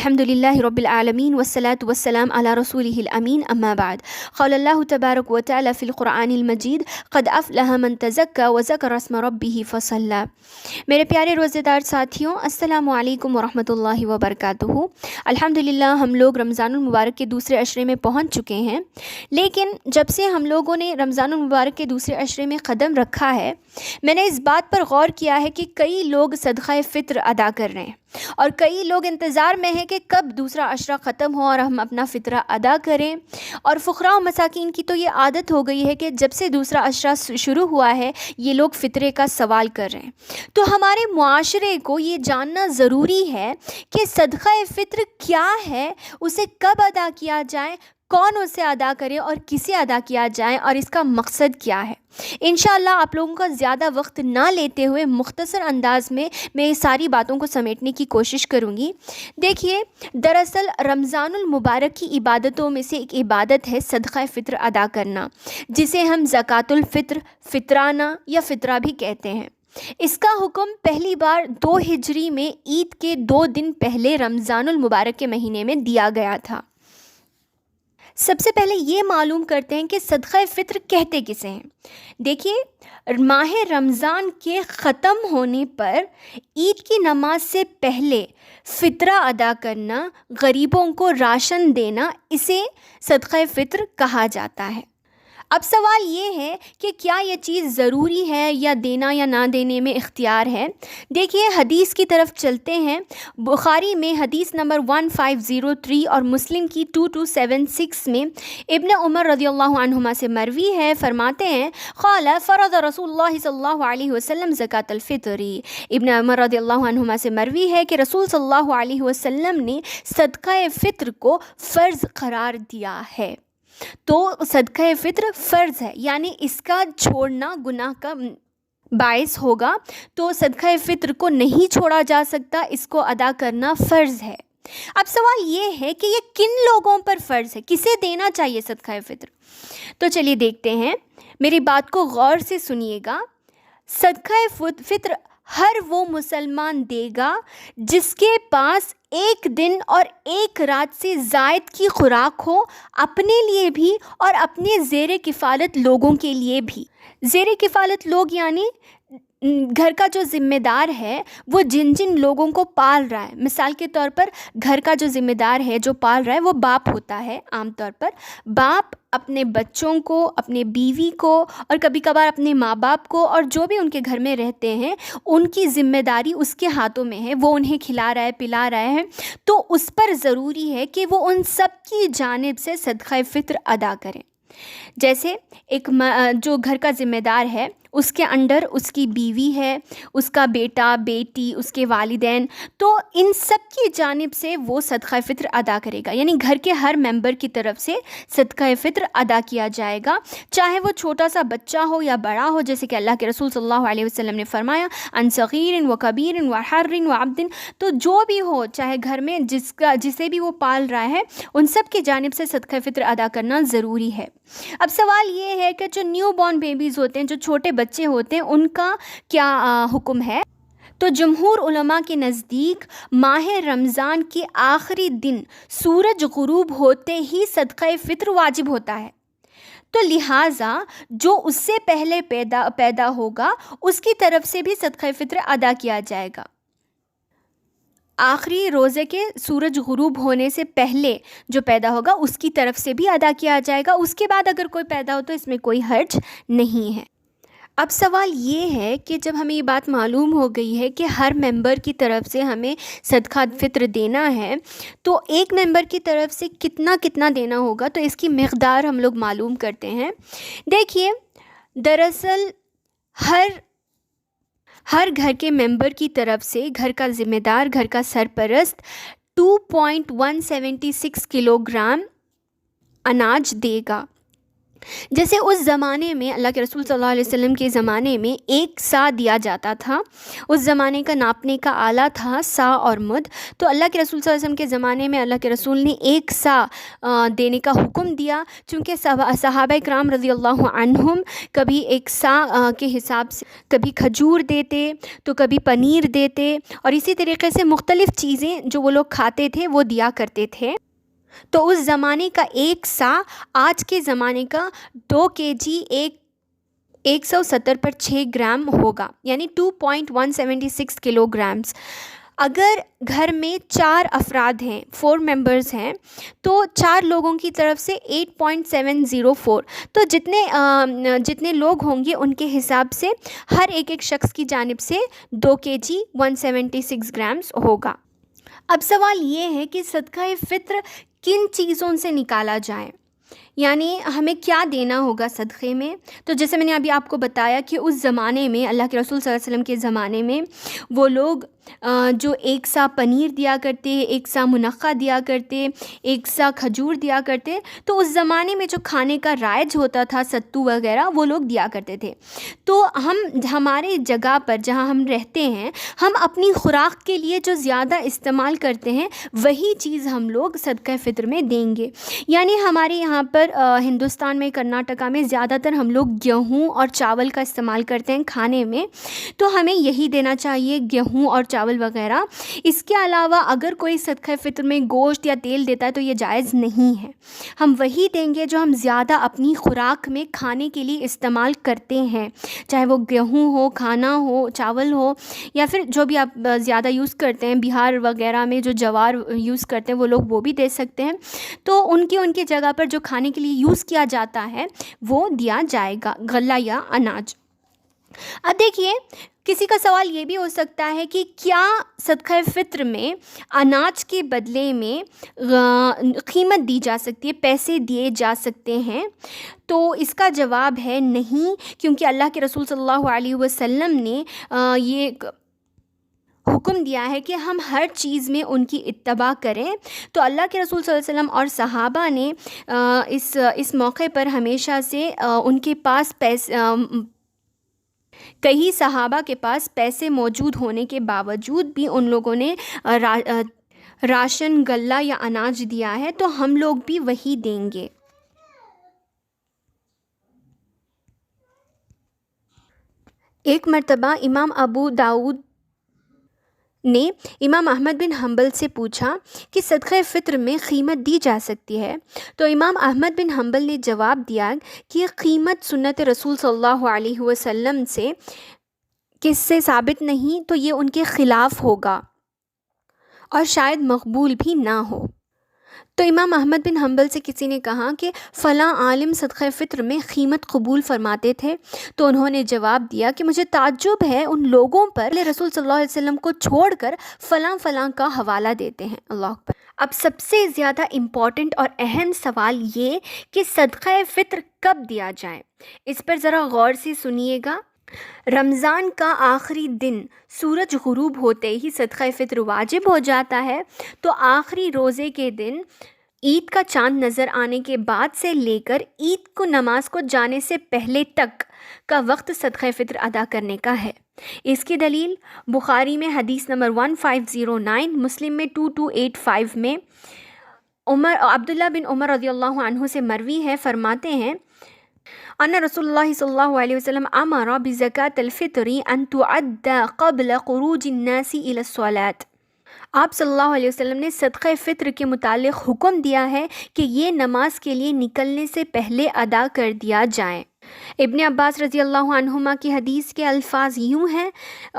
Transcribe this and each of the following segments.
الحمدللہ رب العالمین والصلاة والسلام علی رسولہ الامین اما بعد قال اللہ تبارک و تعالی فی القرآن المجید قد افلح من تزکی وذکر اسم ربہ فصلی۔ میرے پیارے روزے دار ساتھیوں، السلام علیکم ورحمۃ اللہ وبرکاتہ۔ الحمدللہ ہم لوگ رمضان المبارک کے دوسرے عشرے میں پہنچ چکے ہیں، لیکن جب سے ہم لوگوں نے رمضان المبارک کے دوسرے عشرے میں قدم رکھا ہے، میں نے اس بات پر غور کیا ہے کہ کئی لوگ صدقہ فطر ادا کر رہے ہیں اور کئی لوگ انتظار میں ہیں کہ کب دوسرا عشرہ ختم ہو اور ہم اپنا فطرہ ادا کریں۔ اور فقراء و مساکین کی تو یہ عادت ہو گئی ہے کہ جب سے دوسرا عشرہ شروع ہوا ہے یہ لوگ فطرے کا سوال کر رہے ہیں۔ تو ہمارے معاشرے کو یہ جاننا ضروری ہے کہ صدقہ فطر کیا ہے، اسے کب ادا کیا جائے، کون اسے ادا کرے اور کسے ادا کیا جائے، اور اس کا مقصد کیا ہے۔ انشاءاللہ آپ لوگوں کا زیادہ وقت نہ لیتے ہوئے مختصر انداز میں یہ ساری باتوں کو سمیٹنے کی کوشش کروں گی۔ دیکھیے، دراصل رمضان المبارک کی عبادتوں میں سے ایک عبادت ہے صدقہ فطر ادا کرنا، جسے ہم زکوٰۃ الفطر، فطرانہ یا فطرہ بھی کہتے ہیں۔ اس کا حکم پہلی بار 2 ہجری میں عید کے 2 دن پہلے رمضان المبارک کے مہینے میں دیا گیا تھا۔ سب سے پہلے یہ معلوم کرتے ہیں کہ صدقہ فطر کہتے کسے ہیں۔ دیکھیے، ماہ رمضان کے ختم ہونے پر عید کی نماز سے پہلے فطرہ ادا کرنا، غریبوں کو راشن دینا، اسے صدقہ فطر کہا جاتا ہے۔ اب سوال یہ ہے کہ کیا یہ چیز ضروری ہے یا دینا یا نہ دینے میں اختیار ہے۔ دیکھیے، حدیث کی طرف چلتے ہیں۔ بخاری میں حدیث نمبر 1503 اور مسلم کی 2276 میں ابن عمر رضی اللہ عنہما سے مروی ہے، فرماتے ہیں قال فرض رسول اللہ صلی اللہ علیہ وسلم زکوٰۃ الفطر۔ ابن عمر رضی اللہ عنہما سے مروی ہے کہ رسول صلی اللہ علیہ وسلم نے صدقہ فطر کو فرض قرار دیا ہے۔ تو صدقہ فطر فرض ہے، یعنی اس کا چھوڑنا گناہ کا باعث ہوگا، تو صدقہ فطر کو نہیں چھوڑا جا سکتا، اس کو ادا کرنا فرض ہے۔ اب سوال یہ ہے کہ یہ کن لوگوں پر فرض ہے، کسے دینا چاہیے صدقہ فطر؟ تو چلیے دیکھتے ہیں، میری بات کو غور سے سنیے گا۔ صدقہ فطر ہر وہ مسلمان دے گا جس کے پاس 1 دن اور 1 رات سے زائد کی خوراک ہو، اپنے لیے بھی اور اپنے زیر کفالت لوگوں کے لیے بھی۔ زیر کفالت لوگ یعنی گھر کا جو ذمہ دار ہے وہ جن لوگوں کو پال رہا ہے۔ مثال کے طور پر گھر کا جو ذمہ دار ہے، جو پال رہا ہے، وہ باپ ہوتا ہے۔ عام طور پر باپ اپنے بچوں کو، اپنے بیوی کو اور کبھی کبھار اپنے ماں باپ کو اور جو بھی ان کے گھر میں رہتے ہیں، ان کی ذمہ داری اس کے ہاتھوں میں ہے، وہ انہیں کھلا رہا ہے، پلا رہا ہے، تو اس پر ضروری ہے کہ وہ ان سب کی جانب سے صدقہ فطر ادا کریں۔ جیسے ایک جو گھر کا ذمہ دار ہے، اس کے انڈر اس کی بیوی ہے، اس کا بیٹا، بیٹی، اس کے والدین، تو ان سب کی جانب سے وہ صدقہ فطر ادا کرے گا، یعنی گھر کے ہر ممبر کی طرف سے صدقہ فطر ادا کیا جائے گا، چاہے وہ چھوٹا سا بچہ ہو یا بڑا ہو، جیسے کہ اللہ کے رسول صلی اللہ علیہ وسلم نے فرمایا عن صغیر و کبیر و حر و عبد، تو جو بھی ہو، چاہے گھر میں جسے بھی وہ پال رہا ہے، ان سب کی جانب سے صدقہ فطر ادا کرنا ضروری ہے۔ اب سوال یہ ہے کہ جو نیو بورن بیبیز ہوتے ہیں، جو چھوٹے بچے ہوتے ہیں، ان کا کیا حکم ہے؟ تو جمہور علماء کے نزدیک ماہ رمضان کے آخری دن سورج غروب ہوتے ہی صدقہ فطر واجب ہوتا ہے، تو لہٰذا جو اس سے پہلے پیدا ہوگا اس کی طرف سے بھی صدقہ فطر ادا کیا جائے گا۔ آخری روزے کے سورج غروب ہونے سے پہلے جو پیدا ہوگا اس کی طرف سے بھی ادا کیا جائے گا، اس کے بعد اگر کوئی پیدا ہو تو اس میں کوئی حرج نہیں ہے۔ اب سوال یہ ہے کہ جب ہمیں یہ بات معلوم ہو گئی ہے کہ ہر ممبر کی طرف سے ہمیں صدقہ فطر دینا ہے، تو ایک ممبر کی طرف سے کتنا دینا ہوگا، تو اس کی مقدار ہم لوگ معلوم کرتے ہیں۔ دیکھیے، دراصل ہر گھر کے ممبر کی طرف سے گھر کا ذمہ دار، گھر کا سرپرست 2.176 کلو گرام اناج دے گا۔ جیسے اس زمانے میں اللہ کے رسول صلی اللہ علیہ وسلم کے زمانے میں ایک سا دیا جاتا تھا، اس زمانے کا ناپنے کا آلہ تھا سا اور مد، تو اللہ کے رسول صلی اللہ علیہ وسلم کے زمانے میں اللہ کے رسول نے ایک سا دینے کا حکم دیا، چونکہ صحابہ کرام رضی اللہ عنہم کبھی ایک سا کے حساب سے کبھی کھجور دیتے تو کبھی پنیر دیتے، اور اسی طریقے سے مختلف چیزیں جو وہ لوگ کھاتے تھے وہ دیا کرتے تھے۔ تو اس زمانے کا ایک سا آج کے زمانے کا 2 kg 170 پر 6 گرام ہوگا، یعنی 2.176 کلو گرامز۔ اگر گھر میں 4 افراد ہیں، 4 ممبرز ہیں، تو 4 لوگوں کی طرف سے 8.704، تو جتنے لوگ ہوں گے ان کے حساب سے ہر ایک شخص کی جانب سے 2 kg 176 گرامز ہوگا۔ اب سوال یہ ہے کہ صدقہ فطر کن چیزوں سے نکالا جائے، یعنی ہمیں کیا دینا ہوگا صدقے میں؟ تو جیسے میں نے ابھی آپ کو بتایا کہ اس زمانے میں اللہ کے رسول صلی اللہ علیہ وسلم کے زمانے میں وہ لوگ جو ایک سا پنیر دیا کرتے، ایک سا منقع دیا کرتے، ایک سا کھجور دیا کرتے، تو اس زمانے میں جو کھانے کا رائج ہوتا تھا ستو وغیرہ وہ لوگ دیا کرتے تھے۔ تو ہمارے جگہ پر جہاں ہم رہتے ہیں، ہم اپنی خوراک کے لیے جو زیادہ استعمال کرتے ہیں وہی چیز ہم لوگ صدقہ فطر میں دیں گے۔ یعنی ہمارے یہاں پر ہندوستان میں، کرناٹکا میں زیادہ تر ہم لوگ گیہوں اور چاول کا استعمال کرتے ہیں کھانے میں، تو ہمیں یہی دینا چاہیے، گیہوں اور چاول وغیرہ۔ اس کے علاوہ اگر کوئی صدقہ فطر میں گوشت یا تیل دیتا ہے تو یہ جائز نہیں ہے، ہم وہی دیں گے جو ہم زیادہ اپنی خوراک میں کھانے کے لیے استعمال کرتے ہیں، چاہے وہ گیہوں ہو، کھانا ہو، چاول ہو، یا پھر جو بھی آپ زیادہ یوز کرتے ہیں، بہار وغیرہ میں جو جوار یوز کرتے ہیں وہ لوگ وہ بھی دے سکتے ہیں۔ تو ان کی جگہ پر جو کھانے کے لیے یوز کیا جاتا ہے وہ دیا جائے گا، غلہ یا اناج۔ اب دیکھیے، کسی کا سوال یہ بھی ہو سکتا ہے کہ کیا صدقہ فطر میں اناج کے بدلے میں قیمت دی جا سکتی ہے، پیسے دیے جا سکتے ہیں؟ تو اس کا جواب ہے نہیں، کیونکہ اللہ کے رسول صلی اللہ علیہ وسلم نے یہ حکم دیا ہے کہ ہم ہر چیز میں ان کی اتباع کریں۔ تو اللہ کے رسول صلی اللہ علیہ وسلم اور صحابہ نے اس موقع پر ہمیشہ سے ان کے پاس کئی صحابہ کے پاس پیسے موجود ہونے کے باوجود بھی ان لوگوں نے راشن، غلہ یا اناج دیا ہے، تو ہم لوگ بھی وہی دیں گے۔ ایک مرتبہ امام ابو داؤد نے امام احمد بن حنبل سے پوچھا کہ صدقہ فطر میں قیمت دی جا سکتی ہے، تو امام احمد بن حنبل نے جواب دیا کہ یہ قیمت سنت رسول صلی اللہ علیہ وسلم سے کس سے ثابت نہیں، تو یہ ان کے خلاف ہوگا اور شاید مقبول بھی نہ ہو۔ تو امام احمد بن حنبل سے کسی نے کہا کہ فلاں عالم صدقہ فطر میں قیمت قبول فرماتے تھے، تو انہوں نے جواب دیا کہ مجھے تعجب ہے ان لوگوں پر رسول صلی اللہ علیہ وسلم کو چھوڑ کر فلاں فلاں کا حوالہ دیتے ہیں۔ اللہ اکبر۔ اب سب سے زیادہ امپورٹنٹ اور اہم سوال یہ کہ صدقہ فطر کب دیا جائے، اس پر ذرا غور سے سنیے گا۔ رمضان کا آخری دن سورج غروب ہوتے ہی صدقہ فطر واجب ہو جاتا ہے، تو آخری روزے کے دن عید کا چاند نظر آنے کے بعد سے لے کر عید کو نماز کو جانے سے پہلے تک کا وقت صدقہ فطر ادا کرنے کا ہے۔ اس کی دلیل بخاری میں حدیث نمبر 1509، مسلم میں 2285 میں عبداللہ بن عمر رضی اللہ عنہ سے مروی ہے، فرماتے ہیں ان رسول اللہ صلی اللہ علیہ وسلم امر بزکاة الفطر ان تعد قبل خروج الناس الى الصلاة۔ آپ صلی اللہ علیہ وسلم نے صدقہ فطر کے متعلق حکم دیا ہے کہ یہ نماز کے لیے نکلنے سے پہلے ادا کر دیا جائے۔ ابن عباس رضی اللہ عنہما کی حدیث کے الفاظ یوں ہیں،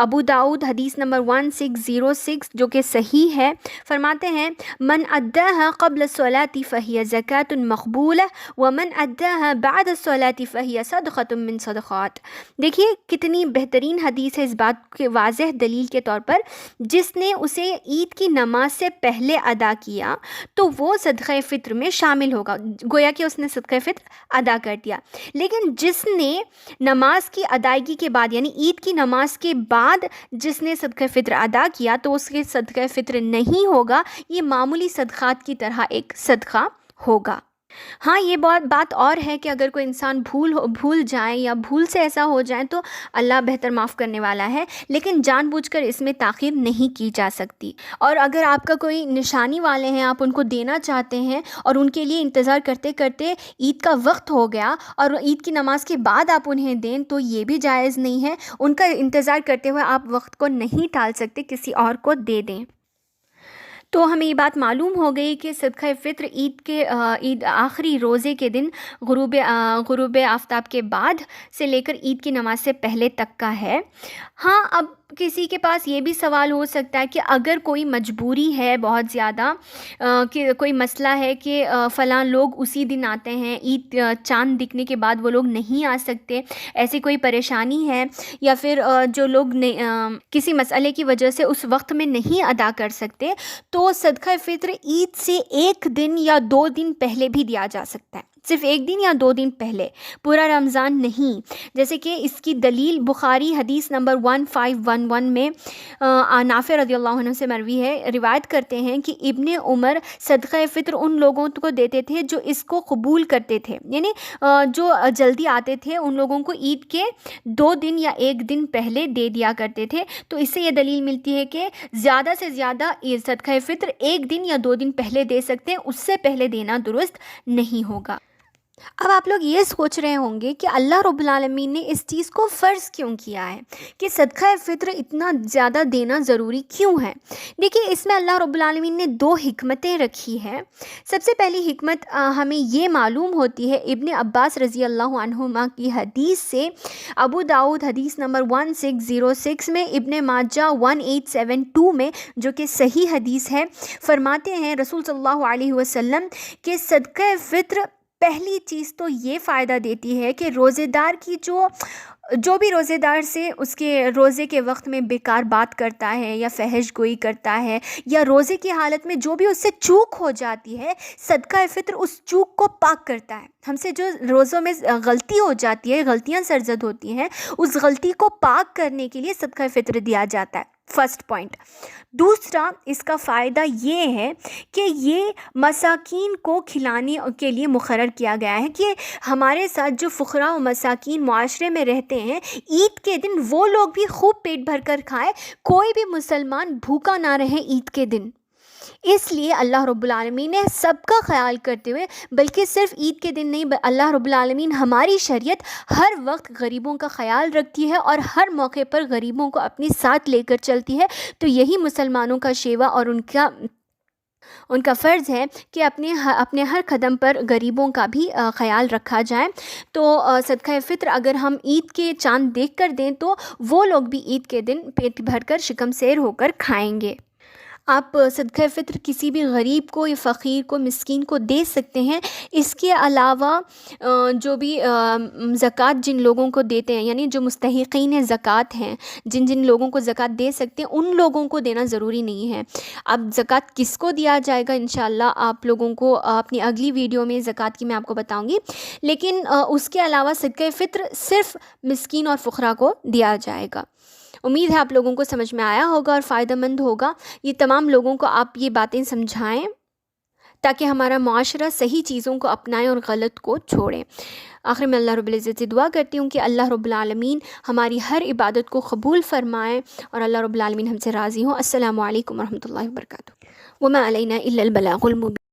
ابو داؤد حدیث نمبر 1606 جو کہ صحیح ہے، فرماتے ہیں من اداها قبل الصلاة فهي زکاة مقبولہ ومن اداها بعد الصلاة فهي صدقة من صدقات۔ دیکھیے کتنی بہترین حدیث ہے اس بات کے واضح دلیل کے طور پر، جس نے اسے عید کی نماز سے پہلے ادا کیا تو وہ صدقہ فطر میں شامل ہوگا، گویا کہ اس نے صدقہ فطر ادا کر دیا۔ لیکن جس نے نماز کی ادائیگی کے بعد، یعنی عید کی نماز کے بعد جس نے صدقہ فطر ادا کیا تو اس کے صدقہ فطر نہیں ہوگا، یہ معمولی صدقات کی طرح ایک صدقہ ہوگا۔ ہاں یہ بات اور ہے کہ اگر کوئی انسان بھول جائے یا بھول سے ایسا ہو جائے تو اللہ بہتر معاف کرنے والا ہے، لیکن جان بوجھ کر اس میں تاخیر نہیں کی جا سکتی۔ اور اگر آپ کا کوئی نشانی والے ہیں، آپ ان کو دینا چاہتے ہیں اور ان کے لیے انتظار کرتے کرتے عید کا وقت ہو گیا اور عید کی نماز کے بعد آپ انہیں دیں تو یہ بھی جائز نہیں ہے۔ ان کا انتظار کرتے ہوئے آپ وقت کو نہیں ٹال سکتے، کسی اور کو دے دیں۔ تو ہمیں یہ بات معلوم ہو گئی کہ صدقہ فطر عید آخری روزے کے دن غروب آفتاب کے بعد سے لے کر عید کی نماز سے پہلے تک کا ہے۔ ہاں اب کسی کے پاس یہ بھی سوال ہو سکتا ہے کہ اگر کوئی مجبوری ہے بہت زیادہ، کہ کوئی مسئلہ ہے کہ فلاں لوگ اسی دن آتے ہیں، عید چاند دکھنے کے بعد وہ لوگ نہیں آ سکتے، ایسی کوئی پریشانی ہے، یا پھر جو لوگ کسی مسئلے کی وجہ سے اس وقت میں نہیں ادا کر سکتے، تو صدقہ فطر عید سے 1 دن یا 2 دن پہلے بھی دیا جا سکتا ہے، صرف 1 دن یا 2 دن پہلے، پورا رمضان نہیں۔ جیسے کہ اس کی دلیل بخاری حدیث نمبر 1511 میں نافع رضی اللہ عنہ سے مروی ہے، روایت کرتے ہیں کہ ابن عمر صدقہ فطر ان لوگوں کو دیتے تھے جو اس کو قبول کرتے تھے، یعنی جو جلدی آتے تھے ان لوگوں کو عید کے 2 دن یا 1 دن پہلے دے دیا کرتے تھے۔ تو اس سے یہ دلیل ملتی ہے کہ زیادہ سے زیادہ صدقہ فطر 1 دن یا 2 دن پہلے دے سکتے ہیں، اس سے پہلے دینا درست نہیں ہوگا۔ اب آپ لوگ یہ سوچ رہے ہوں گے کہ اللہ رب العالمین نے اس چیز کو فرض کیوں کیا ہے، کہ صدقہ فطر اتنا زیادہ دینا ضروری کیوں ہے؟ دیکھیے اس میں اللہ رب العالمین نے 2 حکمتیں رکھی ہیں۔ سب سے پہلی حکمت ہمیں یہ معلوم ہوتی ہے ابن عباس رضی اللہ عنہما کی حدیث سے، ابو داؤد حدیث نمبر 1606 میں، ابن ماجہ 1872 میں، جو کہ صحیح حدیث ہے، فرماتے ہیں رسول صلی اللہ علیہ وسلم کہ صدقہ فطر پہلی چیز تو یہ فائدہ دیتی ہے کہ روزے دار کی جو بھی روزے دار سے اس کے روزے کے وقت میں بیکار بات کرتا ہے یا فحش گوئی کرتا ہے یا روزے کی حالت میں جو بھی اس سے چوک ہو جاتی ہے، صدقہ فطر اس چوک کو پاک کرتا ہے۔ ہم سے جو روزوں میں غلطی ہو جاتی ہے، غلطیاں سرزد ہوتی ہیں، اس غلطی کو پاک کرنے کے لیے صدقہ فطر دیا جاتا ہے، فرسٹ پوائنٹ۔ دوسرا اس کا فائدہ یہ ہے کہ یہ مساکین کو کھلانے کے لیے مقرر کیا گیا ہے، کہ ہمارے ساتھ جو فقراء و مساکین معاشرے میں رہتے ہیں، عید کے دن وہ لوگ بھی خوب پیٹ بھر کر کھائے، کوئی بھی مسلمان بھوکا نہ رہے عید کے دن۔ اس لیے اللہ رب العالمین نے سب کا خیال کرتے ہوئے، بلکہ صرف عید کے دن نہیں، اللہ رب العالمین ہماری شریعت ہر وقت غریبوں کا خیال رکھتی ہے اور ہر موقع پر غریبوں کو اپنے ساتھ لے کر چلتی ہے۔ تو یہی مسلمانوں کا شیوا اور ان کا فرض ہے کہ اپنے ہر قدم پر غریبوں کا بھی خیال رکھا جائے۔ تو صدقہ فطر اگر ہم عید کے چاند دیکھ کر دیں تو وہ لوگ بھی عید کے دن پیٹ بھر کر شکم سیر ہو کر کھائیں گے۔ آپ صدقہ فطر کسی بھی غریب کو یا فقیر کو، مسکین کو دے سکتے ہیں۔ اس کے علاوہ جو بھی زکوٰۃ جن لوگوں کو دیتے ہیں، یعنی جو مستحقین زکوٰۃ ہیں، جن لوگوں کو زکوٰۃ دے سکتے ہیں، ان لوگوں کو دینا ضروری نہیں ہے۔ اب زکوٰۃ کس کو دیا جائے گا انشاءاللہ آپ لوگوں کو اپنی اگلی ویڈیو میں زکوٰۃ کی میں آپ کو بتاؤں گی، لیکن اس کے علاوہ صدقہ فطر صرف مسکین اور فقراء کو دیا جائے گا۔ امید ہے آپ لوگوں کو سمجھ میں آیا ہوگا اور فائدہ مند ہوگا۔ یہ تمام لوگوں کو آپ یہ باتیں سمجھائیں تاکہ ہمارا معاشرہ صحیح چیزوں کو اپنائیں اور غلط کو چھوڑیں۔ آخر میں اللہ رب العزت سے دعا کرتی ہوں کہ اللہ رب العالمین ہماری ہر عبادت کو قبول فرمائے اور اللہ رب العالمین ہم سے راضی ہوں۔ السلام علیکم ورحمۃ اللہ وبرکاتہ۔ وما علینا الا البلاغ المبین۔